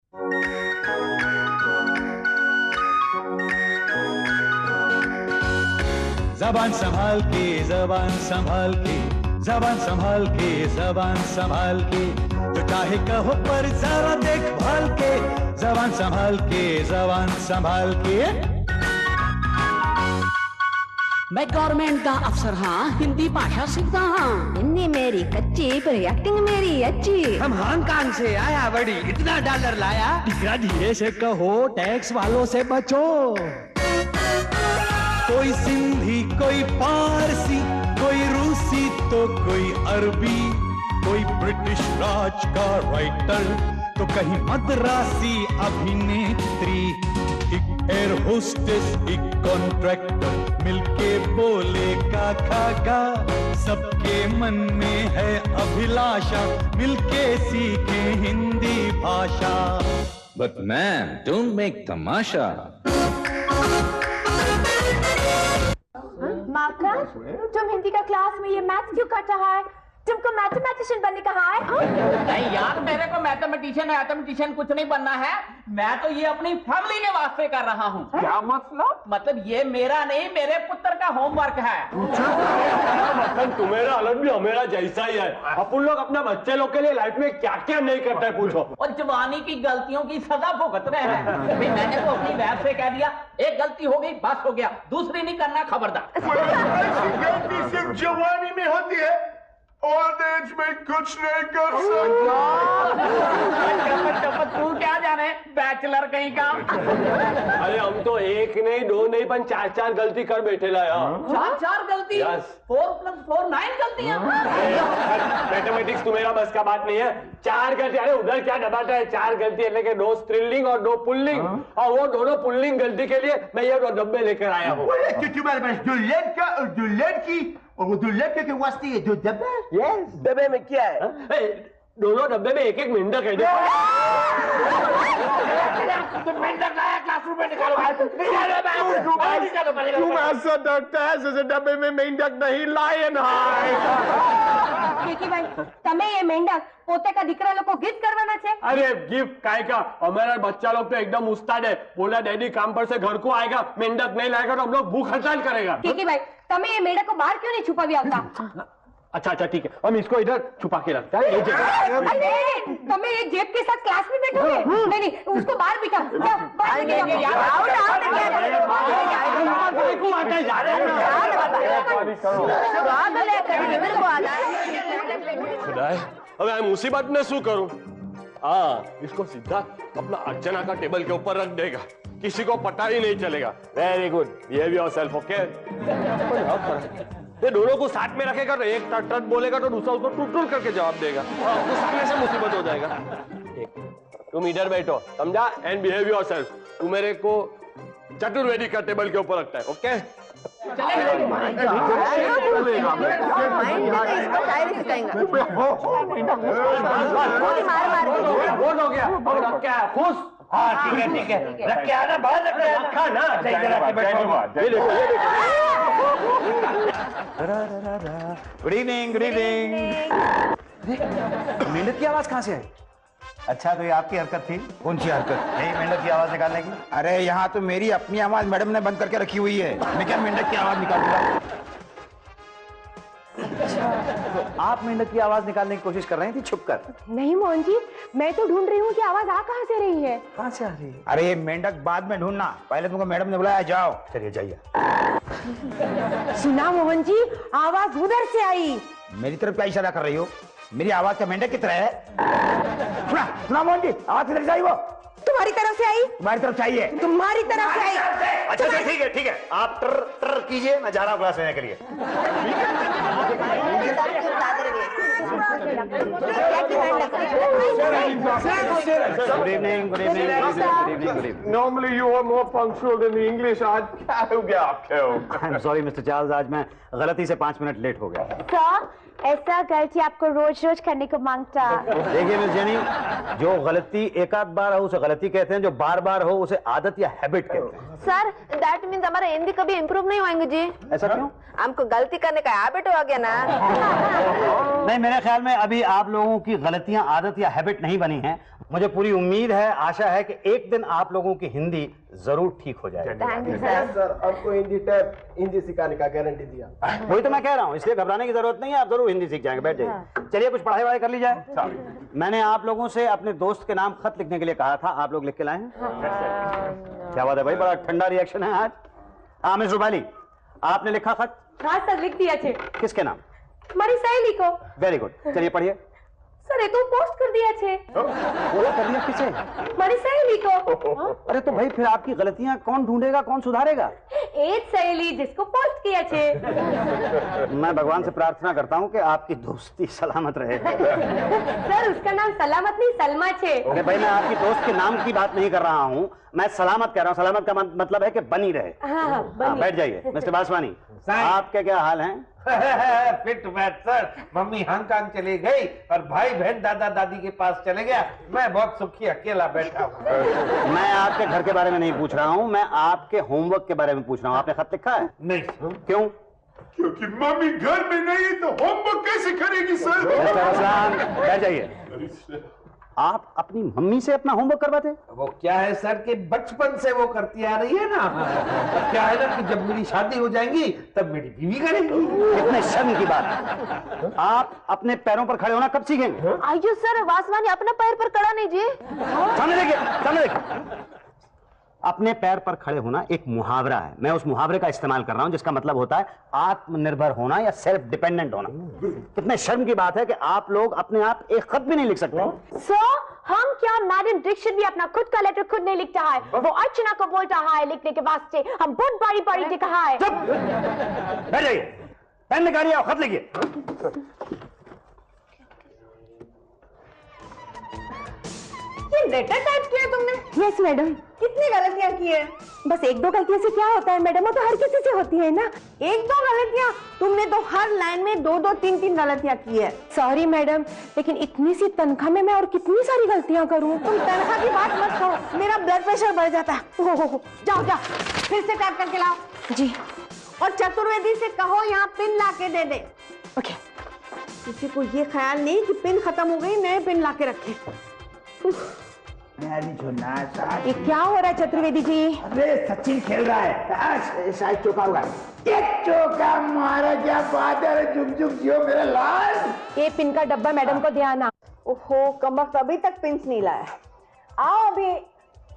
जबान संभाल के, जबान संभाल के, जबान संभाल के, जबान संभाल के, जो चाहे कहो पर जरा देखभाल के, जबान संभाल के, जबान संभाल के। मैं गवर्नमेंट का अफसर हाँ, हिंदी भाषा सीखता हाँ। हिंदी मेरी कच्ची पर एक्टिंग मेरी अच्छी। हम हांगकांग से आया बड़ी, इतना डॉलर लाया। धीरे से कहो, टैक्स वालों से बचो। कोई सिंधी, कोई पारसी, कोई रूसी तो कोई अरबी, कोई ब्रिटिश राज का राइटर तो कहीं मद्रासी अभिनेत्री, एक एयर होस्टेस, एक कॉन्ट्रैक्टर मिलके बोले का खाका, सबके मन में है अभिलाषा मिलके सीखे हिंदी भाषा। But man, don't make Tamasha. Marker, तुम हिंदी का क्लास में ये मैथ्स क्यों कर रहा है? तुमको मैथमेटिशियन बनने कहा है? नहीं यार, मेरे को मैथमेटिशियन कुछ नहीं बनना है। मैं तो ये अपनी फैमिली के वास्ते कर रहा हूँ। क्या मतलब? मतलब ये मेरा नहीं, मेरे पुत्र का होमवर्क है। मतलब तुम्हारा अलग भी हमारा जैसा ही है। अपन लोग अपने बच्चे लोग के लिए लाइफ में क्या क्या नहीं करते है पूछो। और जवानी की गलतियों की सजा भुगत रहे हैं। मैंने तो अपनी वैफ से कह दिया, एक गलती हो गई बस हो गया, दूसरी नहीं करना, खबरदार। गलती सिर्फ जवानी में होती है, ओल्ड एज में कुछ नहीं कर सकता। तू क्या जाने, बैचलर कहीं का। अरे हम तो एक नहीं, दो नहीं, पर चार चार गलती कर बैठे ला यार। चार गलती? 4 + 4 9 गलतियां। मैथमेटिक्स तुम्हारा बस का बात नहीं है। 4 गलती, अरे उधर क्या दबाता है? 4 गलती है, लेकिन 2 स्त्रीलिंग और 2 पुल्लिंग, और वो दोनों पुल्लिंग गलती के लिए मैं ये 2 डब्बे लेकर आया हूँ। तुम्हारे पास 2 लड़का और 2 लड़की, और वो 2 लड़के के वास्ते ये 2 डब्बे? यस, डब्बे में क्या है? दोनों डब्बे में एक एक मेंढक है। तो मेंढक लाया, क्लासरूम में निकालो। तुम ऐसा डरता है जैसे डब्बे में मेंढक नहीं, लायन केकी भाई, तमें ये मेंढक पोते का दिकरा लोग को गिफ्ट करवाना चाहिए। अरे गिफ्ट काय का? हमारा बच्चा लोग तो एकदम उस्ताद है। बोला डैडी काम पर से घर को आएगा, मेंढक नहीं लाएगा तो हम लोग भूख हड़ताल करेगा। केकी भाई, तमें ये मेंढक को बाहर क्यों नहीं छुपा भी आता? अच्छा ठीक है, हम इसको इधर छुपा के रखते हैं। तमें ये जेब के साथ क्लास में बैठोगे? नहीं, उसको बाहर बिठा। હવે मुसीबत में शू करूं? हाँ, इसको सीधा अपना अर्चना का टेबल के ऊपर रख देगा, किसी को पता ही नहीं चलेगा। Very good, behave yourself, okay? ये दोनों को साथ में रखेगा तो एक टट बोलेगा तो दूसरा उसको टूट करके जवाब देगा, तो सामने से मुसीबत हो जाएगा। तुम इधर बैठो, समझा? And behave yourself. तू मेरे को चतुर्वेदी का टेबल के ऊपर रखता है, ओके? बहुत हो गया, क्या खुश? हाँ ठीक है, रख के आना, बाहर रखा ना। ये देखो। Good evening. मेंढक की आवाज कहाँ से आई? अच्छा, तो ये आपकी हरकत थी? कौन सी हरकत? नहीं, मेंढक की आवाज निकालने की। अरे यहाँ तो मेरी अपनी आवाज मैडम ने बंद करके रखी हुई है, मैं क्या मेंढक की आवाज निकालूंगा? अच्छा, तो आप मेंढक की आवाज निकालने की कोशिश कर रही थी छुपकर? नहीं मोहन जी, मैं तो ढूंढ रही हूँ कि आवाज आ कहाँ से रही है। कहाँ से आ रही है? अरे ये मेंढक बाद में ढूंढना, पहले तुमको मैडम ने बुलाया, जाओ। चलिए जाइए। सुना मोहन जी, आवाज उधर से आई। मेरी तरफ क्या इशारा कर रही हो? मेरी आवाज क्या मेंढक की तरह है? सुना मोहन जी, आवाज किधर से आई? वो तुम्हारी तरफ से आई। तुम्हारी तरफ चाहिए? तुम्हारी तरफ से आई। अच्छा ठीक है, आप टर कीजिए, मैं जा रहा हूँ क्लास लेने के लिए। Good evening. Normally you are more punctual than the English. आज क्या हो गया आपको? I'm sorry मिस्टर चार्ल्स, आज मैं गलती से 5 मिनट लेट हो गया। सर, ऐसा गलती आपको रोज रोज करने को मांगता। देखिए मिस जेनी, जो गलती एक आध बार हो उसे गलती कहते हैं, जो बार बार हो उसे आदत या हैबिट कहते हैं। सर दैट मीन्स हमारा हिंदी कभी इम्प्रूव नहीं होंगे जी। ऐसा क्यों? हमको गलती करने का हैबिट हो गया ना। नहीं, मेरे ख्याल में अभी आप लोगों की गलतियां आदत या हैबिट नहीं बनी हैं। मुझे पूरी उम्मीद है, आशा है कि एक दिन आप लोगों की हिंदी जरूर ठीक हो जाएगी। Thank you sir. सर आपको हिंदी सिखाने का गारंटी दिया। वही तो मैं कह रहा हूँ, इसलिए घबराने की जरूरत नहीं है, आप जरूर हिंदी सीख जाएंगे। बैठ जाइए। चलिए कुछ पढ़ाई वढ़ाई कर ली जाए। मैंने आप लोगों से अपने दोस्त के नाम खत लिखने के लिए कहा था, आप लोग लिख के लाए हैं? क्या बात है भाई, बड़ा ठंडा रिएक्शन है आज। हाँ मिस रुपाली, आपने लिखा खत? हाँ सर लिख दिया छे। किसके नाम? हमारी सहेली को। वेरी गुड, चलिए पढ़िए। सर ये तो पोस्ट कर दिया छे। पोस्ट कर दिया? किसे? हमारी सहेली को। अरे तो भाई फिर आपकी गलतियां कौन ढूंढेगा, कौन सुधारेगा? एक सहेली जिसको पोस्ट किया छे। मैं भगवान से प्रार्थना करता हूँ कि आपकी दोस्ती सलामत रहे। सर उसका नाम सलामत नहीं सलमा छे। अरे भाई मैं आपकी दोस्त के नाम की बात नहीं कर रहा हूँ, मैं सलामत कह रहा हूँ। सलामत का मतलब है कि बनी रहे। हाँ, बैठ जाइए। मिस्टर बासवानी, आपके क्या हाल हैं? फिट मैट सर। मम्मी हांगकांग चली गई और भाई बहन दादा दादी के पास चले गया। मैं बहुत सुखी अकेला बैठा हूँ। मैं आपके घर के बारे में नहीं पूछ रहा हूँ, मैं आपके होमवर्क के बारे में पूछ रहा हूँ। आपने खत लिखा है? नहीं। क्यों? क्योंकि मम्मी घर में नहीं तो होमवर्क कैसे करेगी सर? मिस्टर असलान, बैठ जाइए। आप अपनी मम्मी से अपना होमवर्क करवाते? वो क्या है सर कि बचपन से वो करती आ रही है ना। अब क्या है ना कि जब मेरी शादी हो जाएगी तब मेरी बीवी करेगी। कितने शर्म की बात है। आप अपने पैरों पर खड़े होना कब सीखेंगे? आइयो सर वासवानी अपना पैर पर खड़ा नहीं जी। सामने देखिए, सामने देखिए। अपने पैर पर खड़े होना एक मुहावरा है। मैं उस मुहावरे का इस्तेमाल कर रहा हूं जिसका मतलब होता है आत्मनिर्भर होना या सेल्फ डिपेंडेंट होना। कितने शर्म की बात है कि आप लोग अपने आप एक खत भी नहीं लिख सकते। सर हम क्या मैडम दीक्षित भी अपना खुद का लेटर खुद नहीं लिखता है, वो अर्चना को बोलता है लिखने के वास्ते। हम बहुत बड़ी बड़ी लिखा है। चुप बैठ जाइए, पेन निकालिए और खत लिखिए। ये लेटर टाइप किया तुमने? Yes madam. कितनी गलतियां की है? बस एक दो गलतियों से क्या होता है मैडम, वो तो हर किसी से होती है ना। एक दो गलतियां? तुमने तो हर लाइन में दो दो तीन तीन गलतियां की है। सॉरी मैडम, लेकिन इतनी सी तनख्वाह में मैं और कितनी सारी गलतियां करूं? तुम तनख्वाह की बात मत करो, मेरा ब्लड प्रेशर बढ़ जाता है। जाओ जाओ फिर से टाइप करके लाओ। जी। और चतुर्वेदी से कहो यहाँ पिन ला के दे दे। ओके। किसी को ये ख्याल नहीं कि पिन खत्म हो गई, नए पिन ला के रखे। ये क्या हो रहा है चतुर्वेदी जी? अरे सचिन खेल रहा है, शायद चौका होगा। एक चौका मारा, क्या बात है। झुक झुक जियो मेरा लाल। ये पिन का डब्बा मैडम को ध्यान। ओहो कमबख्त अभी तक पिन नहीं लाया। आओ अभी।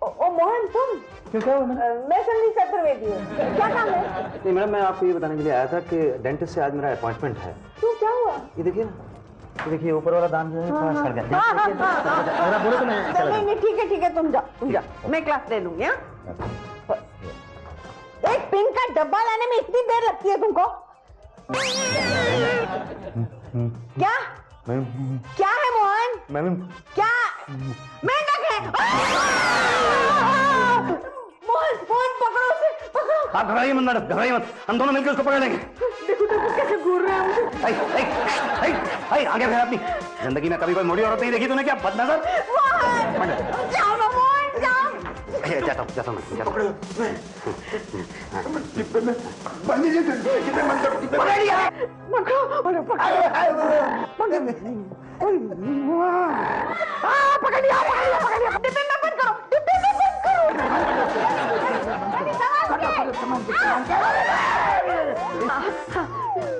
ओ मोहन तुम? क्या हुआ? मैं संदीप चतुर्वेदी हूँ। क्या काम है? नहीं मैडम, मैं आपको ये बताने के लिए आया था कि डेंटिस्ट से आज मेरा अपॉइंटमेंट है। क्यों क्या हुआ? ये देखिए ना, ये देखिए ऊपर वाला दांत जो है थोड़ा सड़ गया। अगर आप बोलो तो मैं चला नहीं ठीक है तुम जाओ मैं क्लास ले लूंगी। एक पिन का डब्बा लाने में इतनी देर लगती है तुमको? क्या क्या है मोहन? मैडम क्या मेंढक है? मोहन पकड़ो उसे, पकड़ो। आप घबराइए मत मैडम, घबराइए मत, हम दोनों मिलकर उसको पकड़ लेंगे। देखो कैसे घूर रहे हैं मुझे। आगे फिर अपनी जिंदगी में कभी कोई मोटी औरत नहीं देखी तूने? क्या बदनजर। जाओ ना मोहन जाओ। जाता हूँ। पकड़ लिया। डिब्बे में बंद करो।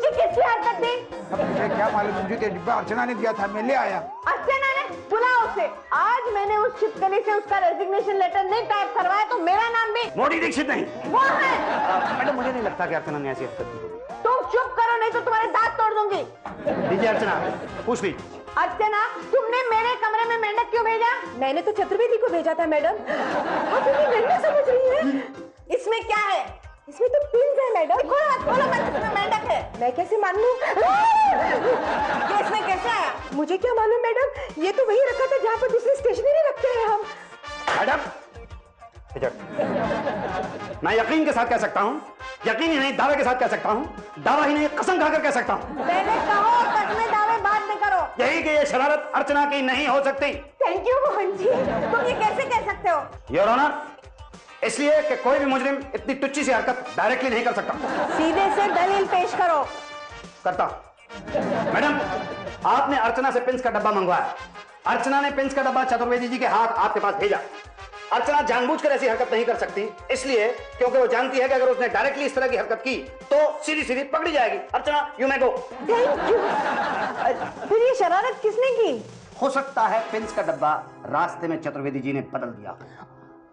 ये किसकी हरकत थी? मुझे क्या मालूम, मुझे तो डिब्बा अर्चना ने दिया था, मैं ले आया। अर्चना ने? बुलाओ उसे। आज मैंने उस छिपकली से उसका रेजिग्नेशन लेटर नहीं टाइप करवाया तो मेरा नाम भी मोटी दीक्षित नहीं। वो है। मैडम मुझे नहीं लगता कि अर्चना ने ऐसी हरकत की। तुम चुप करो नहीं तो तुम्हारे दांत तोड़ दूंगी। दीजिए अर्चना, पूछ ली। अर्चना तुमने मेरे कमरे में मेंढक क्यों भेजा? मैंने तो चतुर्वेदी को भेजा था मैडम। आप इन्हें मेंढक समझ रही है? इसमें क्या है? इसमें तो पिन है मैडम। खोलो मत, इसमें मेंढक है। मैं कैसे मान लूं? ये इसमें कैसे आया? मुझे क्या मालूम मैडम, ये तो वही रखा था जहाँ पर दूसरी स्टेशनरी रखते हैं हम। मैडम मैं यकीन के साथ कह सकता हूँ, यकीन ही नहीं दावे के साथ कह सकता हूँ, दावा ही नहीं कसम खाकर कह सकता हूँ। मैंने कहा कसम यही कि ये शरारत अर्चना की नहीं हो सकती। थैंक यू मोहन जी, तुम ये कैसे कह सकते हो? योर ऑनर, इसलिए कि कोई भी मुजरिम इतनी तुच्ची सी हरकत डायरेक्टली नहीं कर सकता। सीधे से दलील पेश करो। करता। मैडम, आपने अर्चना से पिंस का डब्बा मंगवाया, अर्चना ने पिंस का डब्बा चतुर्वेदी जी के हाथ आपके पास भेजा। अर्चना जानबूझकर ऐसी हरकत नहीं कर सकती, इसलिए क्योंकि वो जानती है कि अगर उसने डायरेक्टली इस तरह की हरकत की तो सीधी सीधी पकड़ी जाएगी। Archana, you may go. Thank you. फिर ये शरारत किसने की? हो सकता है पिंस का डब्बा रास्ते में चतुर्वेदी जी ने बदल दिया।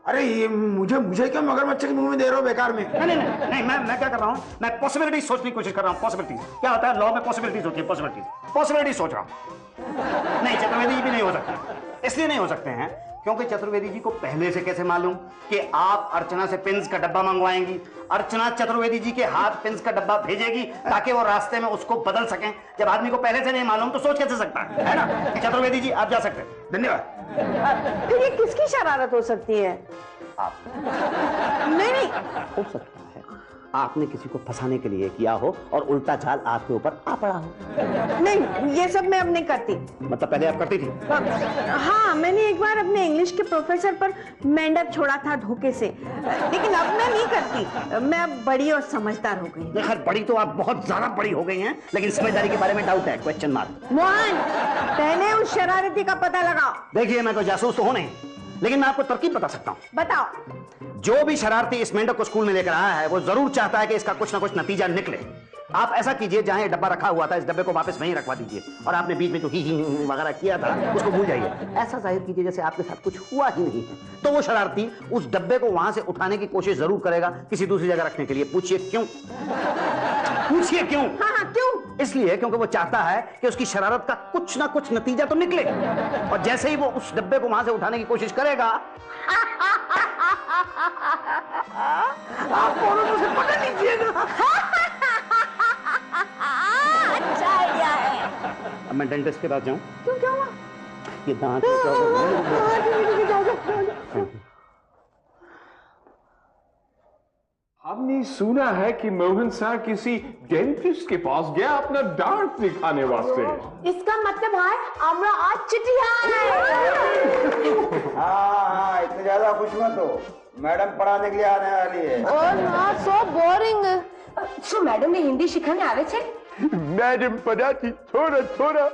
अरे ये मुझे क्यों मगरमच्छ के मुंह में दे रहे हो बेकार में? नहीं, मैं क्या कर रहा हूं, मैं पॉसिबिलिटी सोचने की कोशिश कर रहा हूं। पॉसिबिलिटीज क्या होता है, लॉ में पॉसिबिलिटीज होती है। पॉसिबिलिटी सोच रहा हूं। नहीं, चतुर्वेदी जी भी नहीं हो सकते। इसलिए नहीं हो सकते हैं क्योंकि चतुर्वेदी जी को पहले से कैसे मालूम कि आप अर्चना से पिंस का डब्बा मंगवाएंगी? अर्चना चतुर्वेदी जी के हाथ पिंस का डब्बा भेजेगी ताकि वो रास्ते में उसको बदल सकें। जब आदमी को पहले से नहीं मालूम तो सोच कैसे सकता है ना? चतुर्वेदी जी, आप जा सकते हैं। धन्यवाद। फिर ये किसकी शरारत हो सकती है? आप। नहीं, हो सकता है आपने किसी को फंसाने के लिए किया हो और उल्टा जाल आपके ऊपर आ पड़ा हो। नहीं, ये सब मैं अब नहीं करती। मतलब पहले आप करती थी? हाँ, मैंने एक बार अपने इंग्लिश के प्रोफेसर पर मेंढक छोड़ा था धोखे से, लेकिन अब मैं नहीं करती। मैं अब बड़ी और समझदार हो गई। खैर, बड़ी तो आप बहुत ज्यादा बड़ी हो गई हैं, लेकिन समझदारी के बारे में डाउट है, क्वेश्चन मार्क। मोहन, पहले उस शरारती का पता लगाओ। देखिए, मैं कोई जासूस तो हूं नहीं, लेकिन मैं आपको तरकीब बता सकता हूं। बताओ। जो भी शरारती इस मेंढक को स्कूल में लेकर आया है वो जरूर चाहता है कि इसका कुछ ना कुछ नतीजा निकले। आप ऐसा कीजिए, जहां ये डब्बा रखा हुआ था इस डब्बे को वापस वहीं रखवा दीजिए, और आपने बीच में जो ही वगैरह किया था उसको भूल जाइए। ऐसा जाहिर कीजिए जैसे आपके साथ कुछ हुआ ही नहीं है। तो वो शरारती उस डब्बे को वहां से उठाने की कोशिश जरूर करेगा किसी दूसरी जगह रखने के लिए। पूछिए क्यों? पूछिए क्यों? हाँ, क्यों? इसलिए क्योंकि वो चाहता है कि उसकी शरारत का कुछ ना कुछ नतीजा तो निकले, और जैसे ही वो उस डब्बे को वहां से उठाने की कोशिश करेगा आप मुझे पकड़ लीजिएगा। अच्छा आइडिया है। अब मैं डेंटिस्ट के पास जाऊं? क्यों, क्या हुआ? ये दांत हमने सुना है कि मोहन सर किसी डेंटिस्ट के पास गया अपना दांत दिखाने वास्ते। इसका मतलब है हमरा आज चिट्ठी है। हाँ, इतने ज्यादा खुश मत हो, मैडम पढ़ाने के लिए आने वाली है। Oh not so boring. So madam ने हिंदी सिखाने आवे छे? मैडम पढ़ाती थोड़ा थोड़ा,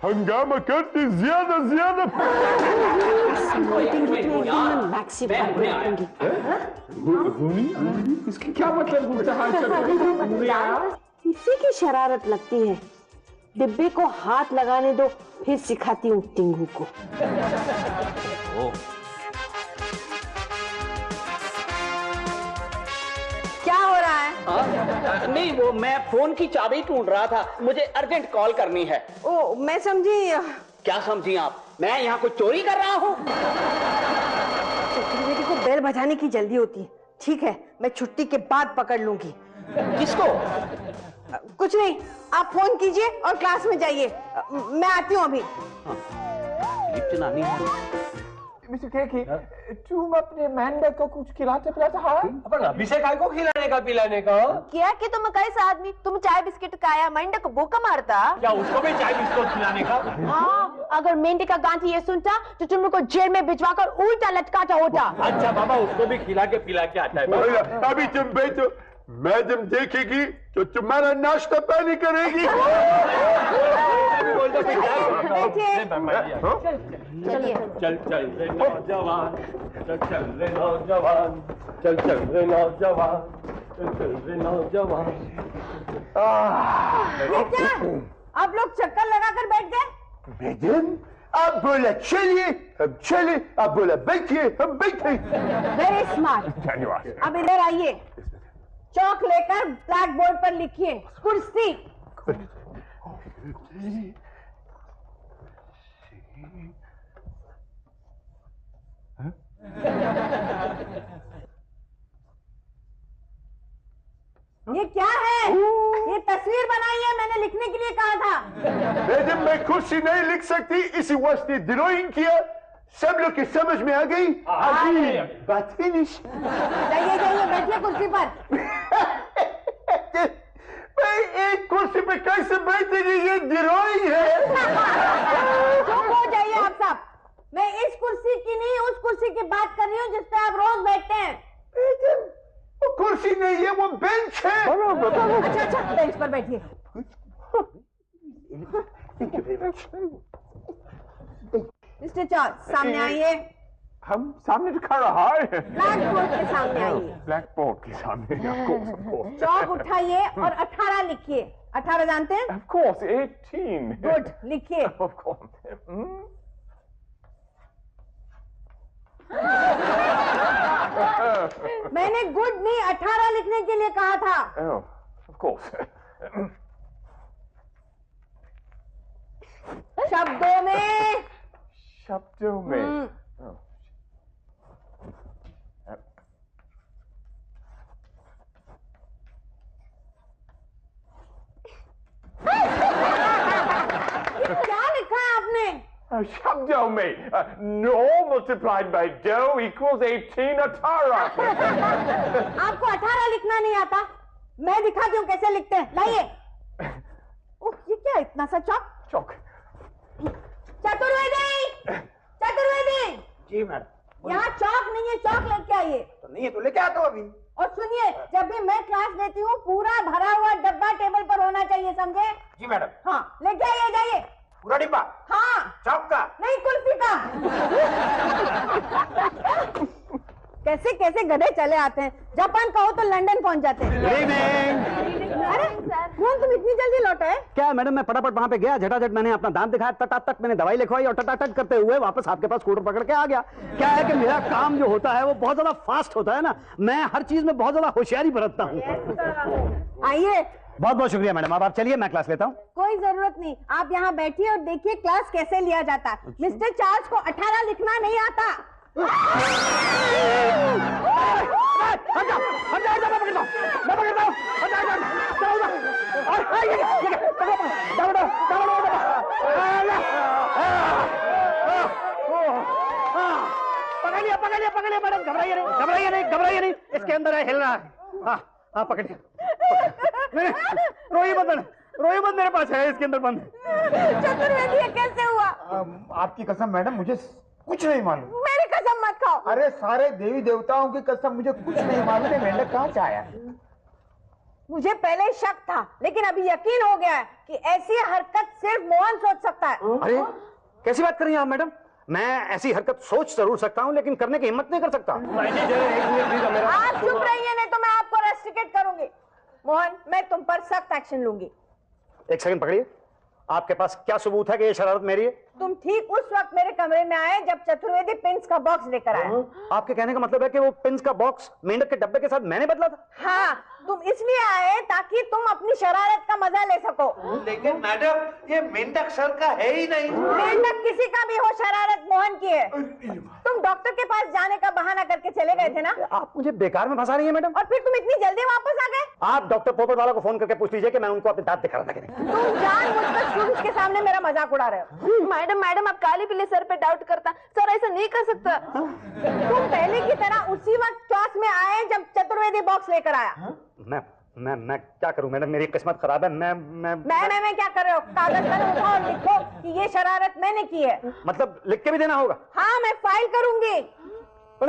हंगामा करती ज्यादा ज्यादा। इसकी क्या मतलब होता है? इसी की शरारत लगती है। डिब्बे को हाथ लगाने दो, फिर सिखाती हूँ टिंगू को। क्या हो रहा है? नहीं, वो मैं फोन की चाबी ढूंढ रहा था, मुझे अर्जेंट कॉल करनी है। ओ, मैं समझी। क्या समझी आप? मैं यहाँ कुछ चोरी कर रहा हूँ? चतुर्वेदी को बेल बजाने की जल्दी होती है। ठीक है, मैं छुट्टी के बाद पकड़ लूंगी। किसको? कुछ नहीं, आप फोन कीजिए और क्लास में जाइए। मैं आती हूँ अभी। मिस्टर केकी, तुम अपने मेंढक को कुछ खिलाते पिलाते हैं? अपन अभिषेक काय को खिलाने का पिलाने का? क्या कि तुम कैसा आदमी, तुम चाय बिस्किट खाया, मेंढक को भूखा मारता। क्या उसको भी चाय बिस्कुट खिलाने का? हाँ, अगर मेंढक का गांधी ये सुनता तो तुम को जेल में भिजवाकर उल्टा लटकाता होता। अच्छा बाबा, उसको भी खिला के आता है। अभी तुम बैठो, मैडम देखेगी तो तुम्हारा नाश्ता पानी करेगी। चलिए। चल चल रे नौजवान, चल चल रे नौजवान, चल चल रे नौजवान, चल चल रे नौजवान। क्या आप लोग चक्कर लगाकर बैठ गए? मैडम, आप बोला चलिए हम चले, आप बोला बैठिए हम बैठे। Very smart. धन्यवाद। अब इधर आइए, चौक लेकर ब्लैक बोर्ड पर लिखिए कुर्सी। ये क्या है? ये तस्वीर बनाई है, मैंने लिखने के लिए कहा था। मैडम, मैं कुर्सी नहीं लिख सकती, इसी वास्ते ड्राइंग किया। सब लोग की समझ में आ गई? बात फिनिश। जाइए जाइए, बैठिए कुर्सी पर। एक कुर्सी पे कैसे बैठेगी? ये ड्राइंग है। चुप हो जाइए आप सब। मैं इस कुर्सी की नहीं उस कुर्सी की बात कर रही हूँ जिस पे आप रोज बैठते हैं। वो कुर्सी नहीं है, वो बेंच है। अच्छा बेंच पर बैठिए। मिस्टर चार्ल्स सामने आइए। हम सामने दिखा रहा है। ब्लैक बोर्ड के सामने आइए। ब्लैक बोर्ड के सामने। चौक उठाइए और 18 लिखिए। 18 जानते हैं? Of course, 18. गुड लिखिए। Of course. मैंने गुड नहीं 18 लिखने के लिए कहा था। Oh, of course. शब्दों में। शब्दों में। Oh. क्या लिखा है आपने? शब्दों में 9 multiplied by 2 equals 18 18। आपको 18 लिखना नहीं आता? मैं दिखाती हूँ कैसे लिखते हैं। लाइए। ओह ये क्या इतना सा चौक? चौक। चतुर्वेदी जी मैडम। यहाँ चौक नहीं है, चौक लेके आइए। तो नहीं है तो लेके आता हूँ अभी। और सुनिए, जब भी मैं क्लास लेती हूँ पूरा भरा हुआ डब्बा टेबल पर होना चाहिए, समझे? जी मैडम। हाँ लेके आइए, जाइए। पूरा डिब्बा? हाँ। चौक का? नहीं, कुल्फी का। कैसे कैसे गधे चले आते हैं। जापान कहो तो लंदन पहुंच जाते हैं। अरे कौन तुम इतनी जल्दी लौटे? क्या मैडम, मैं फटाफट वहां पे गया, झटाझट मैंने अपना दांत दिखाया, टटाटट मैंने दवाई लिखवाई और टटाटट करते हुए वापस आपके पास स्कूटर पकड़ के आ गया। क्या है कि मेरा काम जो होता है वो बहुत ज्यादा फास्ट होता है ना, मैं हर चीज में बहुत ज्यादा होशियारी बरतता हूँ। आइए। बहुत बहुत शुक्रिया मैडम। अब आप चलिए, मैं क्लास लेता हूँ। कोई जरूरत नहीं, आप यहाँ बैठिए और देखिए क्लास कैसे लिया जाता है। मिस्टर चार्ल्स को 18 लिखना नहीं आता। पकड़िए मैडम, घबराइए नहीं, इसके अंदर है, हिल रहा है। हाँ पकड़िए। रोइए मत, मेरे पास है, इसके अंदर बंद। चतुर्वेदी ये कैसे हुआ? आपकी कसम मैडम, मुझे कुछ नहीं मालूम। मेरी कसम मत खाओ। अरे सारे देवी देवताओं की कसम, मुझे कुछ नहीं मालूम है मेंढक कहाँ से आया। मुझे पहले शक था, लेकिन अभी यकीन हो गया है कि ऐसी हरकत सिर्फ मोहन सोच सकता है। अरे कैसी बात कर रही हैं आप मैडम? मैं ऐसी हरकत सोच जरूर सकता हूँ, लेकिन करने की हिम्मत नहीं कर सकता। आप चुप रहिए, नहीं तो मैं आपको रेस्ट्रिकेट करूंगी। मोहन, मैं तुम पर सख्त एक्शन लूंगी। एक सेकंड पकड़िए। आपके पास क्या सबूत है कि ये शरारत मेरी है? तुम ठीक उस वक्त मेरे कमरे में आए जब चतुर्वेदी पिंस का बॉक्स लेकर आया। आपके कहने का मतलब है कि वो पिंस का बॉक्स मेंढक के डब्बे के साथ मैंने बदला था? हाँ, तुम इसलिए आए ताकि तुम अपनी शरारत का मजा ले सको। लेकिन मैडम, ये मेंढक सर का है ही नहीं। मेंढक किसी का भी हो, शरारत मोहन की है। तुम डॉक्टर के पास जाने का बहाना करके चले गए थे ना? आप मुझे बेकार में फंसा रही हैं मैडम। और फिर तुम इतनी जल्दी वापस आ गए? आप डॉक्टर पोपट वाला को फोन करके पूछ लीजिए कि मैं उनको अपने दांत दिखा रहा था कि नहीं। तुम जानबूझकर स्टूडेंट्स के सामने मेरा मजाक उड़ा रहे हो। मैडम आप काले पीले सर पे डाउट करता, सर ऐसा नहीं कर सकता। तुम पहले की तरह उसी वक्त क्लास में आए जब चतुर्वेदी बॉक्स लेकर आया। मैं क्या करूं मैडम, मेरी किस्मत खराब है। मैं क्या कर रहे हो? कागज कलम उठाओ और लिखो कि ये शरारत मैंने की है। मतलब लिख के भी देना होगा? हाँ, मैं फाइल करूंगी।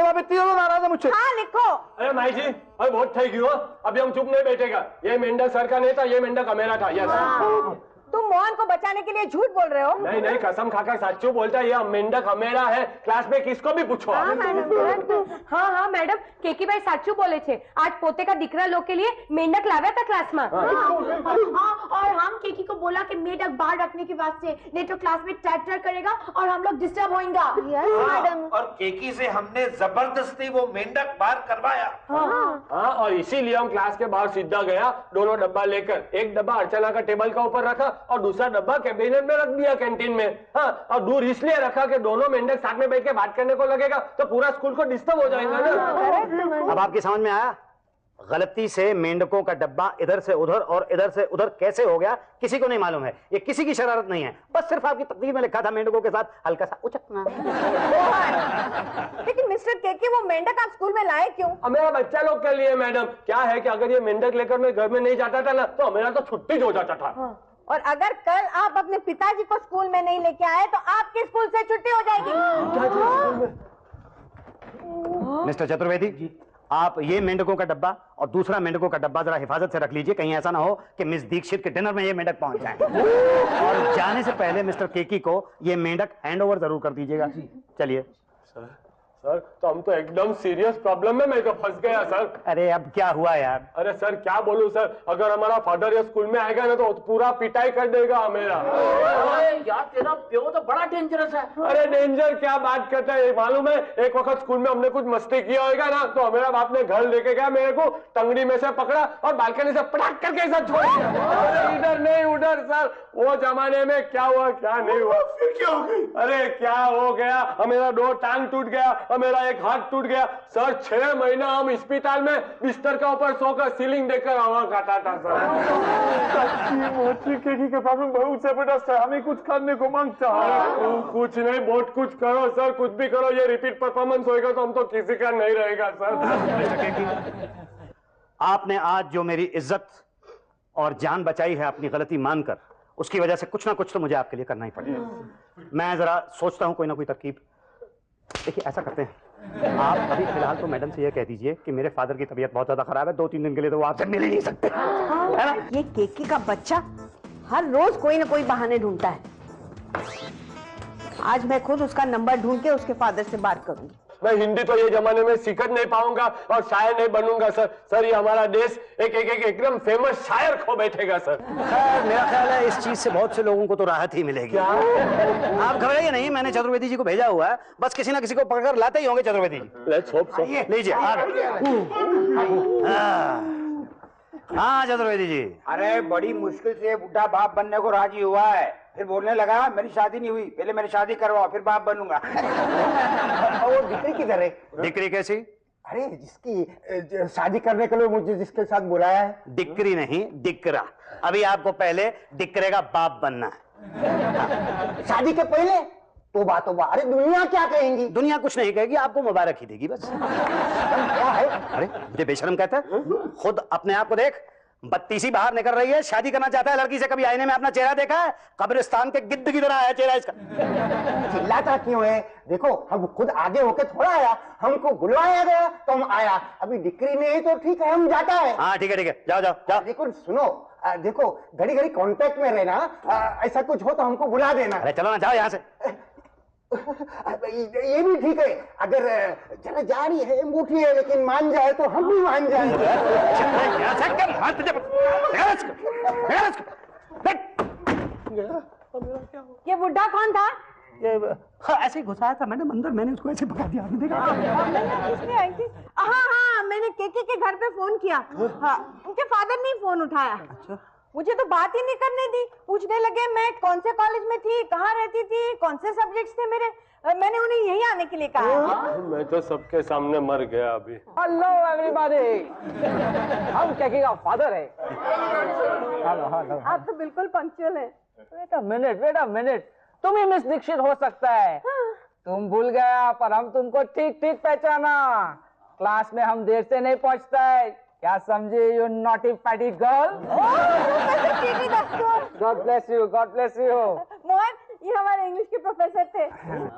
आप इतनी ज्यादा नाराज है मुझसे? हाँ लिखो। अरे माई जी, अरे बहुत थैंक यू। अभी हम चुप नहीं बैठेगा। ये मेंढक सर का नहीं था, ये मेंढक मेरा था। यस। तुम मोहन को बचाने के लिए झूठ बोल रहे हो? नहीं, कसम खाकर सच्चू बोलता है। ये मेंढक हमेरा है। क्लास में किसको भी पूछो। हाँ मैडम, केकी भाई साचू बोले थे। आज पोते का दिकरा लोग के लिए मेंढक लाव्या था क्लास में। और हम केकी को बोला कि मेंढक बाहर रखने की बात से, नहीं तो क्लास में टैटर करेगा और हम लोग डिस्टर्ब होंगे। मैडम। और केकी से हमने जबरदस्ती वो मेंढक बाहर करवाया। हाँ, और इसीलिए हम क्लास के बाहर सीधा गया, दोनों डब्बा लेकर। एक डब्बा अर्चना का टेबल का ऊपर रखा और दूसरा डब्बा कैबिनेट में रख दिया कैंटीन में। हाँ, और दूर इसलिए रखा कि दोनों मेंढक साथ में बैठ के बात करने को लगेगा तो पूरा स्कूल को डिस्टर्ब हो जाएगा ना। अब आपकी समझ में आया गलती से मेंढकों का डब्बा इधर से उधर और इधर से उधर कैसे हो गया किसी को नहीं मालूम है। ये किसी की शरारत नहीं है, बस सिर्फ आपकी तकदीर में लिखा था मेंढकों के साथ हल्का सा उचकना। लेकिन मिस्टर केके, वो मेंढक आप स्कूल में लाए क्यों? मेरा बच्चा लोग के लिए मैडम। क्या है कि अगर ये मेंढक लेकर मैं घर में नहीं जाता था ना तो मेरा तो छुट्टी हो जाता था। और अगर कल आप अपने पिताजी को स्कूल में नहीं लेके आए तो आपके स्कूल से छुट्टी हो जाएगी। मिस्टर चतुर्वेदी, आप ये मेंढकों का डब्बा और दूसरा मेंढकों का डब्बा जरा हिफाजत से रख लीजिए, कहीं ऐसा ना हो कि मिस दीक्षित के डिनर में ये मेंढक पहुंच जाए। और जाने से पहले मिस्टर केकी को ये मेंढक हैंडओवर जरूर कर दीजिएगा। चलिए। सर तो हम तो एकदम सीरियस प्रॉब्लम में मैं तो फंस गया सर। अरे अब क्या हुआ यार? अरे सर क्या बोलूं सर, अगर हमारा फादर ये स्कूल में आएगा ना तो पूरा पिटाई कर देगा हमेरा। अरे यार तेरा प्यो तो बड़ा डेंजरस है। अरे डेंजर क्या बात करता है, मालूम है एक वक्त स्कूल में हमने कुछ मस्ती किया होगा ना तो मेरा बाप ने घर लेके गया, मेरे को टंगड़ी में से पकड़ा और बालकनी से पटाख करके ऐसा छोड़ दिया। अरे इधर नहीं उधर सर, वो जमाने में क्या हुआ क्या नहीं हुआ। फिर क्या हो गई? अरे क्या हो गया, मेरा 2 टांग टूट गया, मेरा 1 हाथ टूट गया सर। 6 महीना हम अस्पताल में बिस्तर का ऊपर सोकर सीलिंग देखकर हवा खाता था सर। के प्रॉब्लम बहुत जबरदस्त है, हमें कुछ करने को मांगता है। कुछ नहीं बहुत कुछ करो सर, कुछ भी करो, ये रिपीट परफॉर्मेंस होएगा तो हम तो किसी का नहीं रहेगा सर। आपने आज जो मेरी इज्जत और जान बचाई है अपनी गलती मानकर, उसकी वजह से कुछ ना कुछ तो मुझे आपके लिए करना ही पड़ेगा। मैं जरा सोचता हूं कोई ना कोई तरकीब। देखिए ऐसा करते हैं, आप अभी फिलहाल तो मैडम से ये कह दीजिए कि मेरे फादर की तबीयत बहुत ज्यादा खराब है, 2-3 दिन के लिए तो वो आपसे मिल ही नहीं सकते, है ना? ये केके का बच्चा हर रोज कोई ना कोई बहाने ढूंढता है। आज मैं खुद उसका नंबर ढूंढ के उसके फादर से बात करूंगी। मैं हिंदी तो ये जमाने में सीख नहीं पाऊंगा और शायर नहीं बनूंगा सर। सर ये हमारा देश एकदम फेमस शायर खो बैठेगा सर। मेरा ख्याल है इस चीज से बहुत से लोगों को तो राहत ही मिलेगी। आप घबराइए नहीं, मैंने चतुर्वेदी जी को भेजा हुआ है, बस किसी ना किसी को पकड़कर लाते ही होंगे Chaturvedi ji. Let's hope so. लीजिए। हाँ चतुर्वेदी जी। अरे बड़ी मुश्किल से बुढ़ा बाप बनने को राजी हुआ है, फिर बोलने लगा मेरी शादी नहीं हुई, पहले मेरी शादी करवाओ फिर बाप बनूंगा। और दिकरी किधर है? दिकरी कैसी? अरे जिसकी शादी करने के लिए मुझे जिसके साथ बुलाया है। दिकरी नहीं दिकरा। अभी आपको पहले दिकरे का बाप बनना है। शादी के पहले? तोबा तोबा, अरे दुनिया क्या कहेंगी? दुनिया कुछ नहीं कहेगी, आपको मुबारक ही देगी बस। क्या है? अरे मुझे बेशरम कहता है, खुद अपने आप को देख, बत्तीसी बाहर निकल रही है, शादी करना चाहता है लड़की से। कभी आईने में अपना चेहरा देखा है? कब्रिस्तान के गिद्ध की तरह है चेहरा इसका। चिल्लाता क्यों है? देखो हम खुद आगे होके थोड़ा आया, हमको बुलवाया गया तो हम आया। अभी डिक्री में है तो ठीक है, हम जाता है। हाँ ठीक है, जाओ जाओ जाओ। देखो सुनो, देखो घड़ी घड़ी कांटेक्ट में रहना, ऐसा कुछ हो तो हमको बुला देना। अरे चलो ना, जाओ यहाँ से। ये भी ठीक है, अगर चला जा रही है अंगूठी है लेकिन मान जाए तो हम भी मान जाएंगे। ये बुढ़ा कौन था? हाँ, ऐसे ही घुसाया था मैडम अंदर, मैंने उसको ऐसे भगा दिया। आपने देखा? हाँ, मैंने केके के घर पे फोन किया। हाँ, उनके फादर ने फोन उठाया। अच्छा। मुझे तो बात ही नहीं करने दी। पूछने लगे मैं कौन से कॉलेज में थी, कहाँ रहती थी, कौन से सब्जेक्ट्स थे मेरे। मैंने उन्हें यहीं आने के लिए कहा। मैं तो सबके सामने मर गया अभी। हेलो एवरीबॉडी, हम केके का फादर है। आप तो बिल्कुल पंक्चुअल है। वेट अ मिनट, तुम ही मिस दीक्षित हो सकता है। तुम भूल गया पर हम तुमको ठीक ठीक पहचाना। क्लास में हम देर से नहीं पहुंचता है, क्या समझे you naughty patty girl. God bless you, God bless you. Mohan, ये हमारे इंग्लिश के प्रोफेसर थे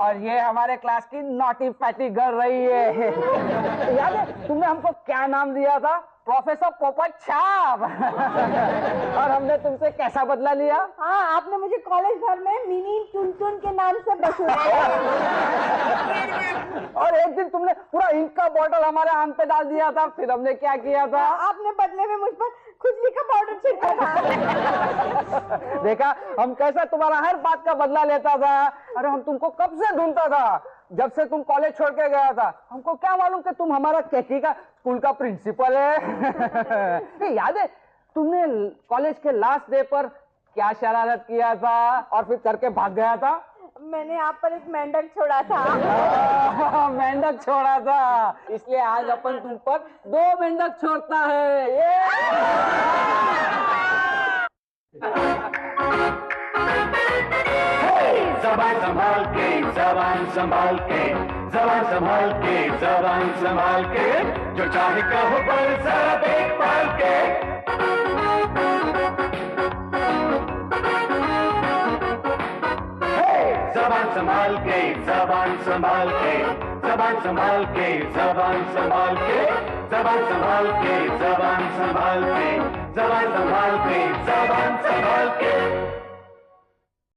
और ये हमारे क्लास की नॉटी पैटी गर्ल रही है। याद है तुमने हमको क्या नाम दिया था? प्रोफेसर पोपट छाप। और हमने तुमसे कैसा बदला लिया? हाँ, आपने मुझे कॉलेज भर में मिनी टुनटुन के नाम से बसूरा। और एक दिन तुमने पूरा इंक का बॉटल हमारे आम पे डाल दिया था, फिर हमने क्या किया था? आपने बदले में मुझ पर खुजली का पाउडर छिड़का था। देखा हम कैसा तुम्हारा हर बात का बदला लेता था। अरे हम तुमको कब से ढूंढता था, जब से तुम कॉलेज छोड़ के गया था। हमको क्या मालूम कि तुम हमारा केकी का स्कूल का प्रिंसिपल है। याद है तुमने कॉलेज के लास्ट डे पर क्या शरारत किया था और फिर करके भाग गया था? मैंने आप पर एक मेंढक छोड़ा था। मेंढक छोड़ा था, इसलिए आज अपन तुम पर 2 मेंढक छोड़ता है। ये जबान संभाल के, जबान संभाल के, जबान संभाल के, जबान संभाल के, जो चाहे कहो पर जरा देखभाल के। जबान संभाल के, जबान संभाल के, जबान संभाल के, जबान संभाल के, जबान संभाल के, जबान संभाल के, जबान संभाल के, जबान संभाल के।